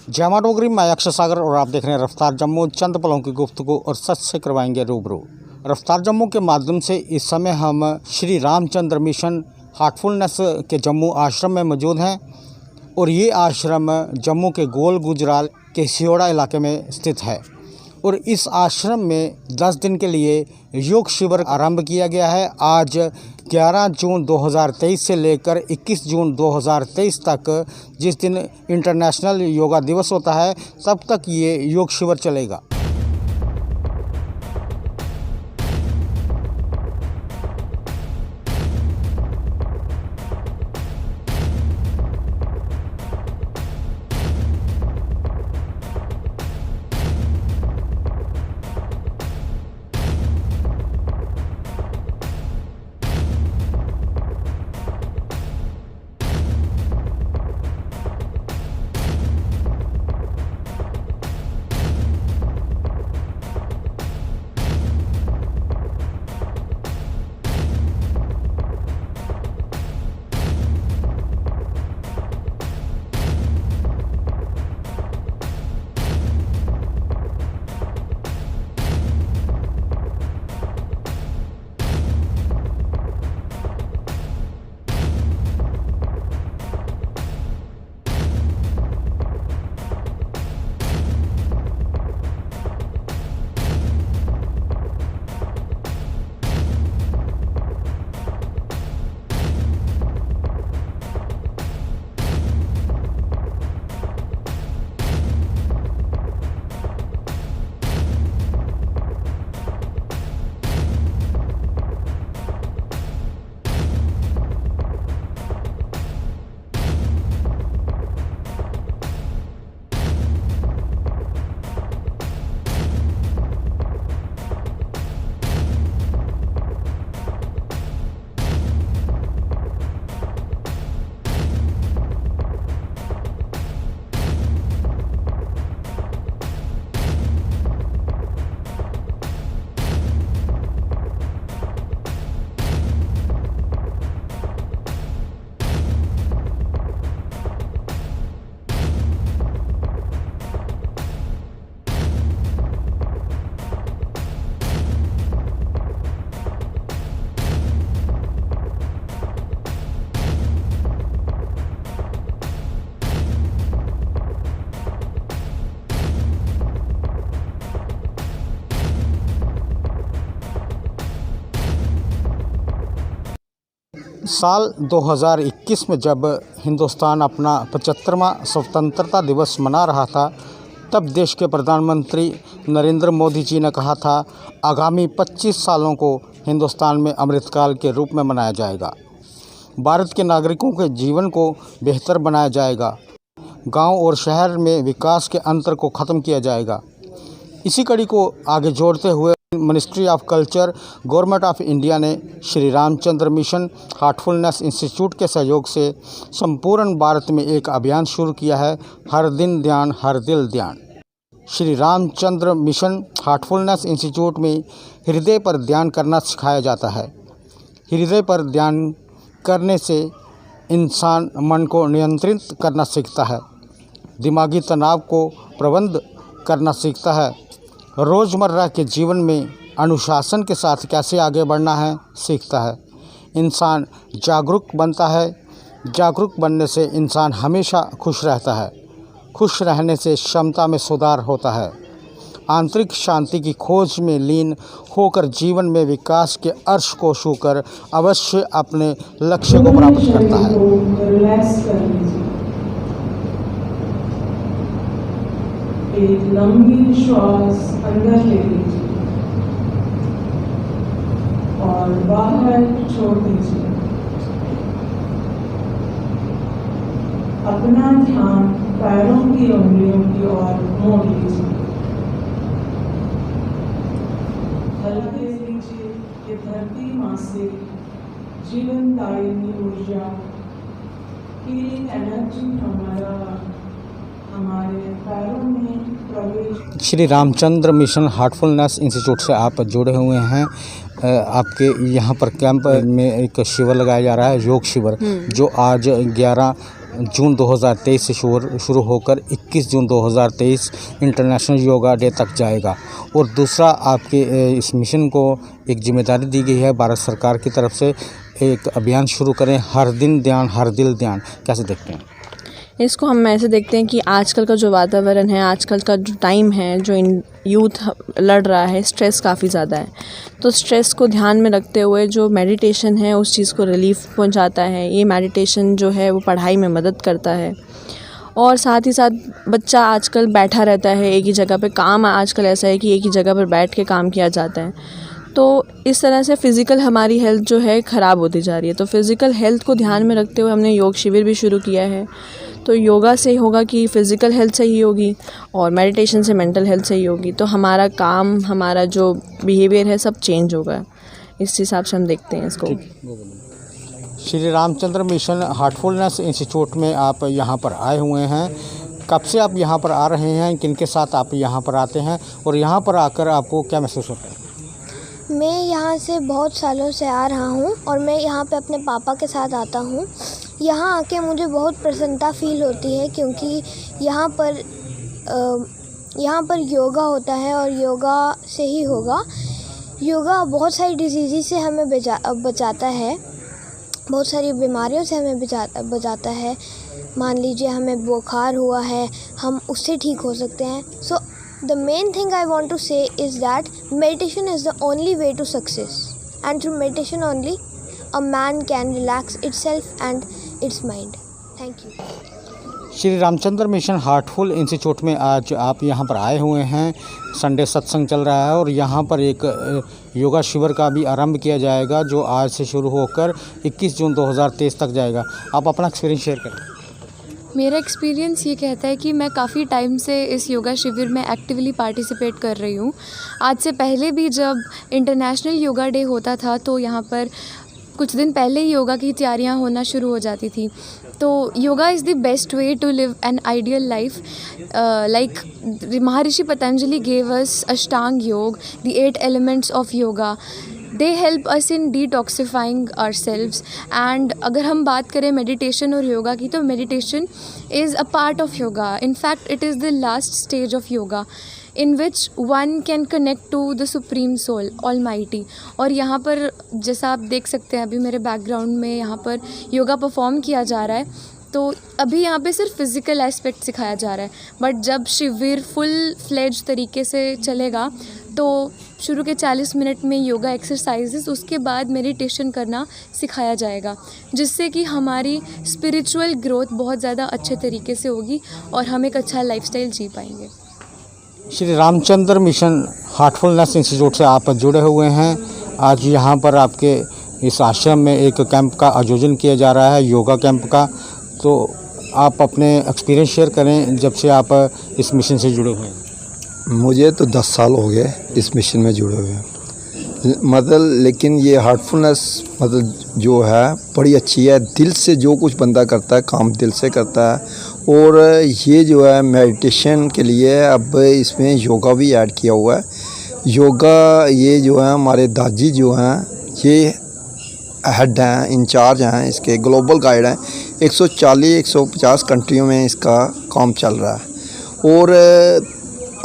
जय मां डोगरी, मैं अक्षय सागर और आप देख रहे हैं रफ्तार जम्मू। चंद पलों की गुफ्तगू और सच से करवाएंगे रूबरू। रफ्तार जम्मू के माध्यम से इस समय हम श्री रामचंद्र मिशन हार्टफुलनेस के जम्मू आश्रम में मौजूद हैं और ये आश्रम जम्मू के गोल गुजराल के सियोड़ा इलाके में स्थित है और इस आश्रम में 10 दिन के लिए योग शिविर आरंभ किया गया है। आज 11 जून 2023 से लेकर 21 जून 2023 तक, जिस दिन इंटरनेशनल योगा दिवस होता है, तब तक ये योग शिविर चलेगा। साल 2021 में जब हिंदुस्तान अपना 75वां स्वतंत्रता दिवस मना रहा था, तब देश के प्रधानमंत्री नरेंद्र मोदी जी ने कहा था, आगामी 25 सालों को हिंदुस्तान में अमृतकाल के रूप में मनाया जाएगा। भारत के नागरिकों के जीवन को बेहतर बनाया जाएगा। गांव और शहर में विकास के अंतर को ख़त्म किया जाएगा। इसी कड़ी को आगे जोड़ते हुए ministry of culture, government of India ने Shri Ramchandra mission heartfulness institute के सहयोग से संपूर्ण भारत में एक अभियान शुरू किया है, हर दिन ध्यान हर दिल ध्यान। Shri Ramchandra mission heartfulness institute में हृदय पर ध्यान करना सिखाया जाता है। हृदय पर ध्यान करने से इंसान मन को नियंत्रित करना सीखता है, दिमागी तनाव को प्रबंध करना सीखता है, रोज़मर्रा के जीवन में अनुशासन के साथ कैसे आगे बढ़ना है सीखता है। इंसान जागरूक बनता है। जागरूक बनने से इंसान हमेशा खुश रहता है। खुश रहने से क्षमता में सुधार होता है। आंतरिक शांति की खोज में लीन होकर जीवन में विकास के अर्श को छूकर अवश्य अपने लक्ष्य को प्राप्त करता है। एक लंबी श्वास अंदर ले लीजिए और बाहर छोड़ दीजिए। अपना ध्यान पैरों की उंगलियों की ओर मोड़ लीजिए। हल्के लीजिए कि धरती माँ से जीवनदायिनी ऊर्जा, हीलिंग एनर्जी हमारे पैरों में प्रवेश। Shri Ramchandra mission heartfulness institute से आप जुड़े हुए हैं। आपके यहाँ पर कैंप में एक शिविर लगाया जा रहा है, योग शिविर, जो आज 11 जून 2023 से शुरू होकर 21 जून 2023 इंटरनेशनल योगा डे तक जाएगा। और दूसरा, आपके इस मिशन को एक जिम्मेदारी दी गई है भारत सरकार की तरफ से, एक अभियान शुरू करें, हर दिन ध्यान हर दिल ध्यान। कैसे देखते हैं इसको? हम ऐसे देखते हैं कि आजकल का जो वातावरण है, आजकल का जो टाइम है, जो यूथ लड़ रहा है, स्ट्रेस काफ़ी ज़्यादा है। तो स्ट्रेस को ध्यान में रखते हुए जो मेडिटेशन है उस चीज़ को रिलीफ पहुंचाता है। ये मेडिटेशन जो है वो पढ़ाई में मदद करता है। और साथ ही साथ बच्चा आजकल बैठा रहता है एक ही जगह पे, काम आजकल ऐसा है कि एक ही जगह पर बैठ के काम किया जाता है। तो इस तरह से फ़िज़िकल हमारी हेल्थ जो है ख़राब होती जा रही है। तो फ़िज़िकल हेल्थ को ध्यान में रखते हुए हमने योग शिविर भी शुरू किया है। तो योगा से होगा कि फ़िज़िकल हेल्थ सही होगी और मेडिटेशन से मेंटल हेल्थ सही होगी। तो हमारा काम, हमारा जो बिहेवियर है, सब चेंज होगा। इस हिसाब से हम देखते हैं इसको। Shri Ramchandra mission heartfulness institute में आप यहाँ पर आए हुए हैं। कब से आप यहाँ पर आ रहे हैं, किनके साथ आप यहाँ पर आते हैं और यहाँ पर आकर आपको क्या महसूस होता है? मैं यहाँ से बहुत सालों से आ रहा हूँ और मैं यहाँ पे अपने पापा के साथ आता हूँ। यहाँ आके मुझे बहुत प्रसन्नता फ़ील होती है क्योंकि यहाँ पर योगा होता है और योगा से ही होगा। योगा बहुत सारी डिजीज़ से हमें बचाता है, बहुत सारी बीमारियों से हमें बचाता है। मान लीजिए हमें बुखार हुआ है, हम उससे ठीक हो सकते हैं। सो the main thing I want to say is that meditation is the only way to success, and through meditation only a man can relax itself and its mind. Thank you. Shri Ramchandra mission heartful institute में आज आप यहाँ पर आए हुए हैं। Sunday सत्संग चल रहा है और यहाँ पर एक योगा शिविर का भी आरंभ किया जाएगा जो आज से शुरू होकर 21 जून 2023 तक जाएगा। आप अपना एक्सपीरियंस शेयर करें। मेरा एक्सपीरियंस ये कहता है कि मैं काफ़ी टाइम से इस योगा शिविर में एक्टिवली पार्टिसिपेट कर रही हूँ। आज से पहले भी जब इंटरनेशनल योगा डे होता था तो यहाँ पर कुछ दिन पहले ही योगा की तैयारियाँ होना शुरू हो जाती थी। तो yoga is the best way to live an ideal life. Like Maharshi Patanjali gave us Ashtanga yoga, the 8 elements of yoga. They help us in detoxifying ourselves. And अगर हम बात करें मेडिटेशन और योगा की, तो meditation is a part of yoga. In fact it is the last stage of yoga in which one can connect to the supreme soul, almighty। और यहाँ पर जैसा आप देख सकते हैं अभी मेरे बैकग्राउंड में यहाँ पर योगा परफॉर्म किया जा रहा है। तो अभी यहाँ पे सिर्फ फिज़िकल एस्पेक्ट सिखाया जा रहा है, बट जब शिविर फुल फ्लेज तरीके से चलेगा तो शुरू के 40 मिनट में योगा एक्सरसाइजेस, उसके बाद मेडिटेशन करना सिखाया जाएगा, जिससे कि हमारी स्पिरिचुअल ग्रोथ बहुत ज़्यादा अच्छे तरीके से होगी और हम एक अच्छा लाइफस्टाइल जी पाएंगे। Shri Ramchandra mission heartfulness institute से आप जुड़े हुए हैं। आज यहाँ पर आपके इस आश्रम में एक कैंप का आयोजन किया जा रहा है, योगा कैंप का। तो आप अपने एक्सपीरियंस शेयर करें जब से आप इस मिशन से जुड़े हुए हैं। मुझे तो 10 साल हो गए इस मिशन में जुड़े हुए हैं, मतलब लेकिन ये हार्टफुलनेस मतलब जो है बड़ी अच्छी है। दिल से जो कुछ बंदा करता है काम दिल से करता है। और ये जो है मेडिटेशन के लिए अब इसमें योगा भी ऐड किया हुआ है। योगा ये जो है हमारे दादी जो हैं ये हेड हैं, इंचार्ज हैं, इसके ग्लोबल गाइड हैं। 140-150 कंट्रियों में इसका काम चल रहा है। और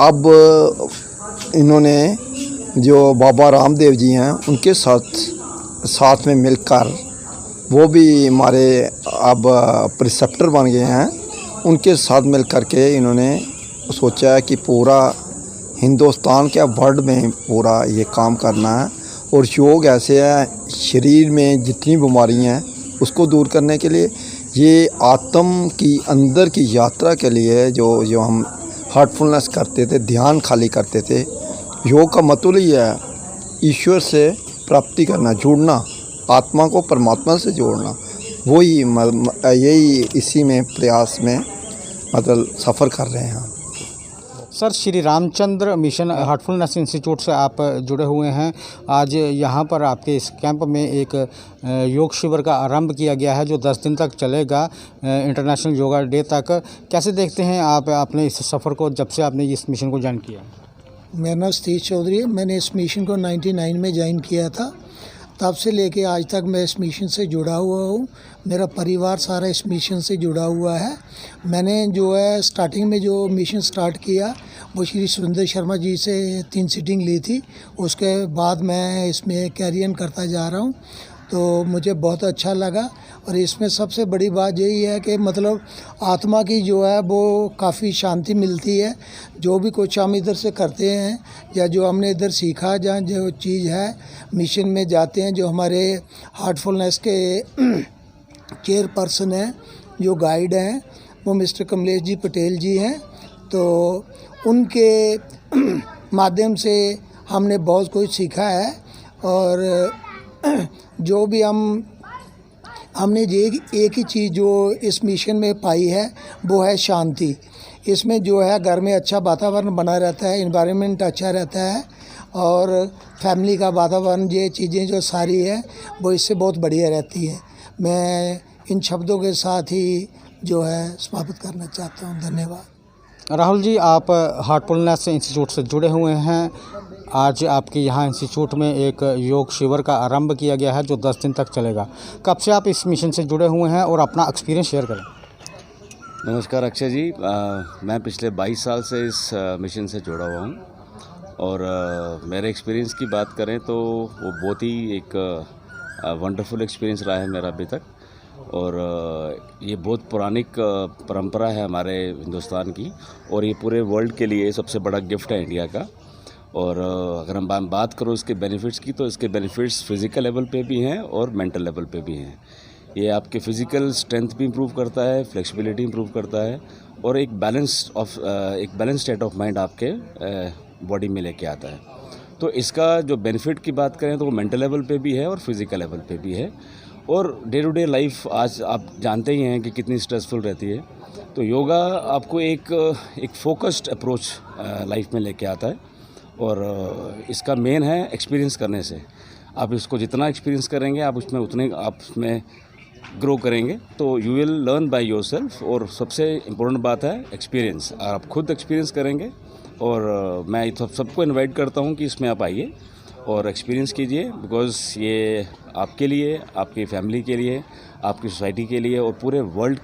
अब इन्होंने जो बाबा रामदेव जी हैं उनके साथ में मिलकर वो भी हमारे अब प्रिसेप्टर बन गए हैं। उनके साथ मिल कर के इन्होंने सोचा है कि पूरा हिंदुस्तान के वर्ल्ड में पूरा ये काम करना है। और योग ऐसे है, शरीर में जितनी बीमारियां हैं उसको दूर करने के लिए, ये आत्म की अंदर की यात्रा के लिए जो हम हार्टफुलनेस करते थे, ध्यान खाली करते थे। योग का मतलब ही है ईश्वर से प्राप्ति करना, जुड़ना, आत्मा को परमात्मा से जोड़ना। वही यही इसी में प्रयास में मतलब सफ़र कर रहे हैं। Sir, Shri Ramchandra mission heartfulness institute से आप जुड़े हुए हैं। आज यहाँ पर आपके इस कैंप में एक योग शिविर का आरंभ किया गया है जो 10 दिन तक चलेगा, इंटरनेशनल योगा डे तक। कैसे देखते हैं आप अपने इस सफ़र को जब से आपने इस मिशन को ज्वाइन किया? मेरा नाम सतीश चौधरी है। मैंने इस मिशन को 99 में ज्वाइन किया था। तब से लेके आज तक मैं इस मिशन से जुड़ा हुआ हूँ। मेरा परिवार सारा इस मिशन से जुड़ा हुआ है। मैंने जो है स्टार्टिंग में जो मिशन स्टार्ट किया वो श्री सुरेंद्र शर्मा जी से 3 सीटिंग ली थी। उसके बाद मैं इसमें कैरियर करता जा रहा हूँ, तो मुझे बहुत अच्छा लगा। और इसमें सबसे बड़ी बात यही है कि मतलब आत्मा की जो है वो काफ़ी शांति मिलती है। जो भी कुछ हम इधर से करते हैं या जो हमने इधर सीखा, जहाँ जो चीज़ है मिशन में जाते हैं, जो हमारे हार्टफुलनेस के चेयरपर्सन हैं, जो गाइड हैं, वो मिस्टर कमलेश जी पटेल जी हैं। तो उनके माध्यम से हमने बहुत कुछ सीखा है। और जो भी हमने एक ही चीज़ जो इस मिशन में पाई है वो है शांति। इसमें जो है घर में अच्छा वातावरण बना रहता है, एनवायरनमेंट अच्छा रहता है और फैमिली का वातावरण, ये चीज़ें जो सारी है वो इससे बहुत बढ़िया रहती है। मैं इन शब्दों के साथ ही जो है समाप्त करना चाहता हूँ। धन्यवाद। राहुल जी, आप हार्टफुलनेस इंस्टीट्यूट से जुड़े हुए हैं। आज आपके यहाँ इंस्टीट्यूट में एक योग शिविर का आरंभ किया गया है जो 10 दिन तक चलेगा। कब से आप इस मिशन से जुड़े हुए हैं और अपना एक्सपीरियंस शेयर करें। नमस्कार अक्षय जी, मैं पिछले 22 साल से इस मिशन से जुड़ा हुआ हूँ और मेरे एक्सपीरियंस की बात करें तो वो बहुत ही एक वंडरफुल एक्सपीरियंस रहा है मेरा अभी तक। और ये बहुत पुरानी परंपरा है हमारे हिंदुस्तान की और ये पूरे वर्ल्ड के लिए सबसे बड़ा गिफ्ट है इंडिया का। और अगर हम बात करो इसके बेनिफिट्स की, तो इसके बेनिफिट्स फिज़िकल लेवल पे भी हैं और मेंटल लेवल पे भी हैं। ये आपके फ़िज़िकल स्ट्रेंथ भी इम्प्रूव करता है, फ्लेक्सिबिलिटी इम्प्रूव करता है और एक बैलेंस स्टेट ऑफ माइंड आपके बॉडी में लेके आता है। तो इसका जो बेनिफिट की बात करें तो वो मेंटल लेवल पे भी है और फिज़िकल लेवल पे भी है। और डे टू डे लाइफ आज आप जानते ही हैं कि कितनी स्ट्रेसफुल रहती है। तो योगा आपको एक फोकस्ड अप्रोच लाइफ में लेके आता है और इसका मेन है एक्सपीरियंस करने से। आप इसको जितना एक्सपीरियंस करेंगे आप उसमें ग्रो करेंगे, तो you will learn by yourself. और सबसे इम्पोर्टेंट बात है एक्सपीरियंस। आप खुद एक्सपीरियंस करेंगे और मैं सबको इनवाइट करता हूँ कि इसमें आप आइए और एक्सपीरियंस कीजिए, बिकॉज़ ये आपके लिए, आपकी फैमिली के लिए, आपकी सोसाइटी के लिए और पूरे वर्ल्ड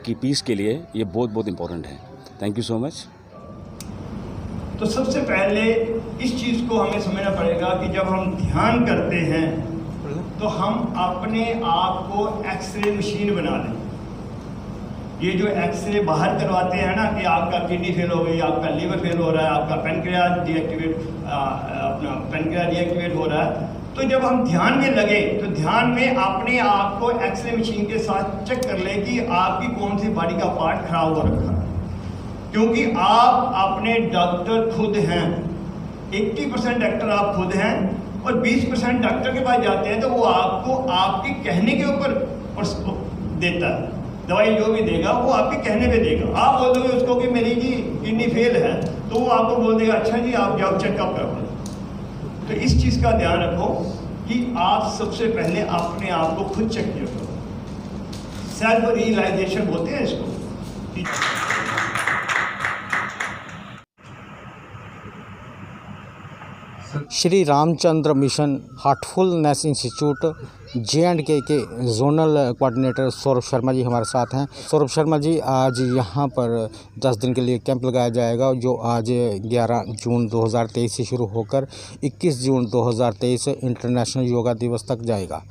की पीस के लिए ये बहुत बहुत इम्पोर्टेंट है। Thank you so much. तो सबसे पहले इस चीज़ को हमें समझना पड़ेगा कि जब हम ध्यान करते हैं तो हम अपने आप को एक्सरे मशीन बना लें। ये जो एक्सरे बाहर करवाते हैं ना कि आपका किडनी फेल हो गई, आपका लीवर फेल हो रहा है, आपका पैनक्रियाज डीएक्टिवेट हो रहा है, तो जब हम ध्यान में लगे तो ध्यान में अपने आप को एक्सरे मशीन के साथ चेक कर ले कि आपकी कौन सी बॉडी का पार्ट खराब हो रखा है। क्योंकि आप अपने डॉक्टर खुद हैं। 80% डॉक्टर आप खुद हैं और 20% डॉक्टर के पास जाते हैं तो वो आपको आपके कहने के ऊपर देता है। दवाई जो भी देगा वो आपके कहने पे देगा। आप बोल दोगे उसको कि मेरी जी किडनी फेल है, तो वो आपको बोल देगा अच्छा जी आप जाओ चेकअप करो। तो इस चीज़ का ध्यान रखो कि आप सबसे पहले अपने आप को खुद चेक करो। सेल्फ रियलाइजेशन बोलते हैं इसको। Shri Ramchandra mission heartfulness institute J&K के जोनल कोऑर्डिनेटर सौरभ शर्मा जी हमारे साथ हैं। सौरभ शर्मा जी, आज यहाँ पर 10 दिन के लिए कैंप लगाया जाएगा जो आज 11 जून 2023 से शुरू होकर 21 जून 2023 इंटरनेशनल योगा दिवस तक जाएगा।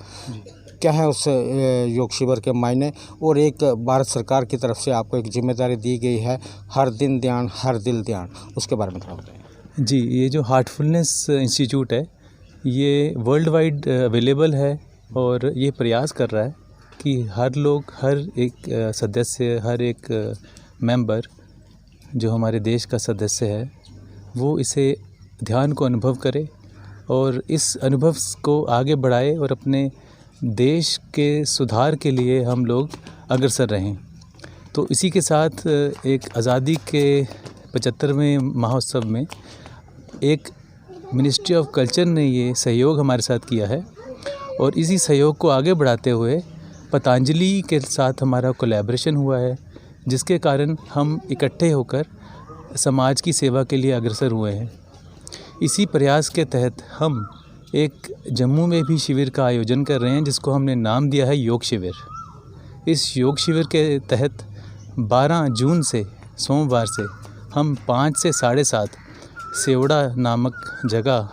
क्या है उस योग शिविर के मायने, और एक भारत सरकार की तरफ से आपको एक जिम्मेदारी दी गई है, हर दिन ध्यान हर दिल ध्यान, उसके बारे में थोड़ा बताएं। जी, ये जो हार्टफुलनेस इंस्टीट्यूट है ये वर्ल्ड वाइड अवेलेबल है और ये प्रयास कर रहा है कि हर लोग, हर एक सदस्य, हर एक मेंबर जो हमारे देश का सदस्य है वो इसे ध्यान को अनुभव करे और इस अनुभव को आगे बढ़ाए और अपने देश के सुधार के लिए हम लोग अग्रसर रहें। तो इसी के साथ एक आज़ादी के 75वें महोत्सव में एक मिनिस्ट्री ऑफ कल्चर ने ये सहयोग हमारे साथ किया है और इसी सहयोग को आगे बढ़ाते हुए पतंजलि के साथ हमारा कोलैबोरेशन हुआ है, जिसके कारण हम इकट्ठे होकर समाज की सेवा के लिए अग्रसर हुए हैं। इसी प्रयास के तहत हम एक जम्मू में भी शिविर का आयोजन कर रहे हैं जिसको हमने नाम दिया है योग शिविर। इस योग शिविर के तहत 12 जून से सोमवार से हम 5 से 7:30 सेवड़ा नामक जगह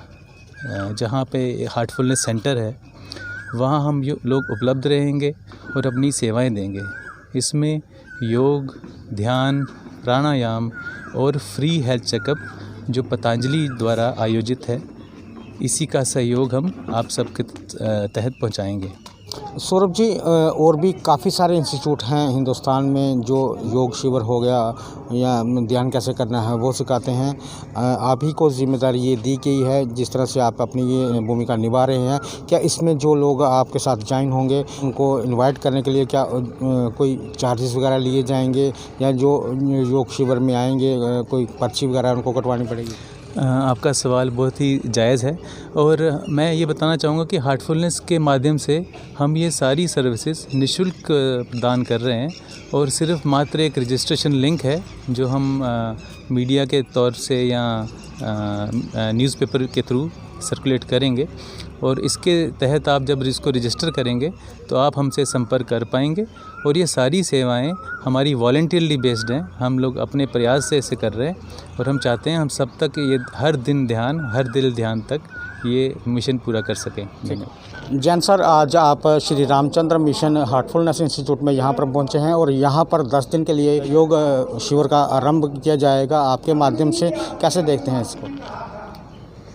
जहाँ पे हार्टफुलनेस सेंटर है वहाँ हम लोग उपलब्ध रहेंगे और अपनी सेवाएं देंगे। इसमें योग, ध्यान, प्राणायाम और फ्री हेल्थ चेकअप जो पतंजलि द्वारा आयोजित है, इसी का सहयोग हम आप सबके तहत पहुंचाएंगे। सौरभ जी, और भी काफ़ी सारे इंस्टीट्यूट हैं हिंदुस्तान में जो योग शिविर हो गया या ध्यान कैसे करना है वो सिखाते हैं। आप ही को जिम्मेदारी ये दी गई है, जिस तरह से आप अपनी ये भूमिका निभा रहे हैं, क्या इसमें जो लोग आपके साथ ज्वाइन होंगे उनको इनवाइट करने के लिए क्या कोई चार्जेस वगैरह लिए जाएंगे, या जो योग शिविर में आएंगे कोई पर्ची वगैरह उनको कटवानी पड़ेगी? आपका सवाल बहुत ही जायज़ है और मैं ये बताना चाहूँगा कि हार्टफुलनेस के माध्यम से हम ये सारी सर्विसेज निःशुल्क प्रदान कर रहे हैं और सिर्फ मात्र एक रजिस्ट्रेशन लिंक है जो हम मीडिया के तौर से या न्यूज़पेपर के थ्रू सर्कुलेट करेंगे और इसके तहत आप जब इसको रजिस्टर करेंगे तो आप हमसे संपर्क कर पाएंगे और ये सारी सेवाएं हमारी वॉलंटियरली बेस्ड हैं। हम लोग अपने प्रयास से इसे कर रहे हैं और हम चाहते हैं हम सब तक ये हर दिन ध्यान, हर दिल ध्यान तक ये मिशन पूरा कर सकें। जैन सर, आज आप Shri Ramchandra mission heartfulness institute में यहाँ पर पहुँचे हैं और यहाँ पर 10 दिन के लिए योग शिविर का आरंभ किया जाएगा आपके माध्यम से, कैसे देखते हैं इसको?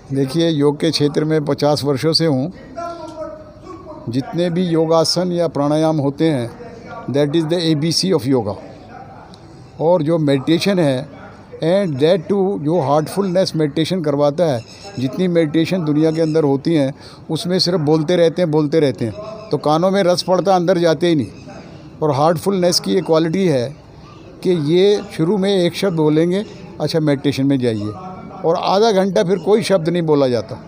देखिए, योग के क्षेत्र में 50 वर्षों से हूँ। जितने भी योगासन या प्राणायाम होते हैं that is the ABC of yoga, और जो मेडिटेशन है एंड दैट टू जो हार्टफुलनेस मेडिटेशन करवाता है। जितनी मेडिटेशन दुनिया के अंदर होती हैं उसमें सिर्फ बोलते रहते हैं तो कानों में रस पड़ता, अंदर जाते ही नहीं। और हार्टफुलनेस की ये क्वालिटी है कि ये शुरू में एक शब्द बोलेंगे, अच्छा मेडिटेशन में जाइए, और आधा घंटा फिर कोई शब्द नहीं बोला जाता।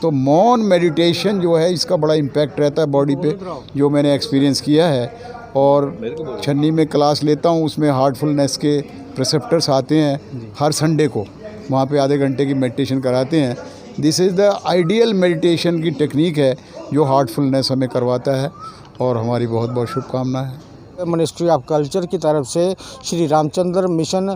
तो मौन मेडिटेशन जो है इसका बड़ा इम्पैक्ट रहता है बॉडी पे, जो मैंने एक्सपीरियंस किया है। और छन्नी में क्लास लेता हूँ, उसमें हार्टफुलनेस के प्रिसेप्टर्स आते हैं हर संडे को, वहाँ पे आधे घंटे की मेडिटेशन कराते हैं। This is the ideal meditation की टेक्निक है जो हार्टफुलनेस हमें करवाता है, और हमारी बहुत बहुत शुभकामनाएं हैं। मिनिस्ट्री ऑफ कल्चर की तरफ से श्री रामचंद्र मिशन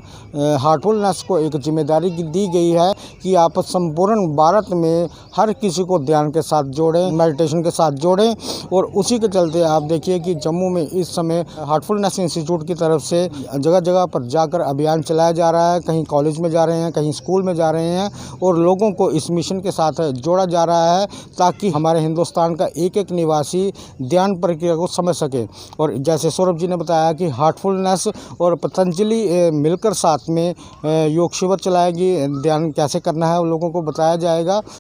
हार्टफुलनेस को एक जिम्मेदारी दी गई है कि आप संपूर्ण भारत में हर किसी को ध्यान के साथ जोड़ें, मेडिटेशन के साथ जोड़ें। और उसी के चलते आप देखिए कि जम्मू में इस समय हार्टफुलनेस इंस्टीट्यूट की तरफ से जगह जगह पर जाकर अभियान चलाया जा रहा है। कहीं कॉलेज में जा रहे हैं, कहीं स्कूल में जा रहे हैं, और लोगों को इस मिशन के साथ जोड़ा जा रहा है ताकि हमारे हिंदुस्तान का एक एक निवासी ध्यान प्रक्रिया को समझ सके। और जैसे सौरभ जी ने बताया कि हार्टफुलनेस और पतंजलि मिलकर साथ में योग शिविर चलाएगी, ध्यान कैसे करना है उन लोगों को बताया जाएगा।